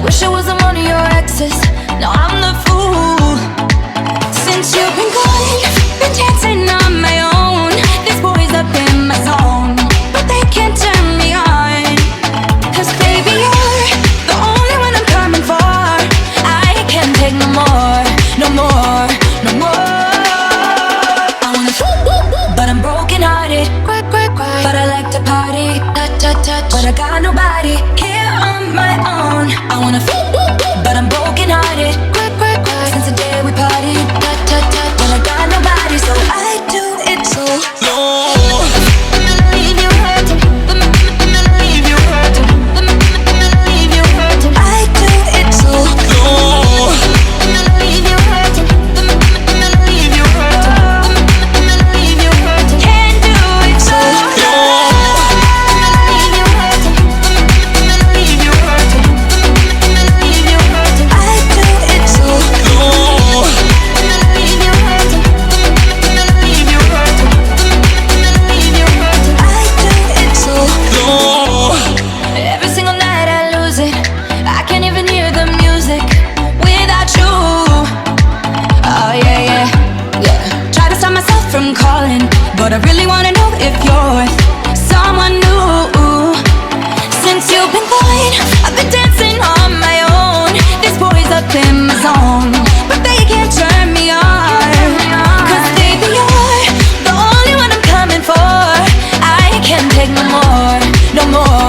wish I wasn't one of your exes. No, I'm the fool. Since you've been gone, been dancing on my own. This boy's up in my zone, but they can't turn me on. Cause baby, you're the only one I'm coming for. I can't take no more, no more, no more. I wanna but I'm broken hearted. But I like to party, but I got nobody here on my own. I wanna but I'm broken hearted. Since the day we partied, but I got nobody, so I do it so slow. Leave you hurting, leave you hurting, leave you hurting. I do it so slow. Leave you hurting, leave you hurting, leave you hurting. Can't do it so slow. Leave you hurting, leave you hurting, leave you hurting. I do it so slow. Leave you hurting, leave you hurting, leave you hurting. I do it so slow. Every single night I lose it. I can't even hear the music without you. Oh yeah, yeah, yeah. Try to stop myself from calling, but I really wanna know if you're with someone new. Since you've been gone, I've been dancing on my own. This boy's up in my zone, but they can't turn me on. Cause baby, you're the only one I'm coming for. I can't take no more, no more.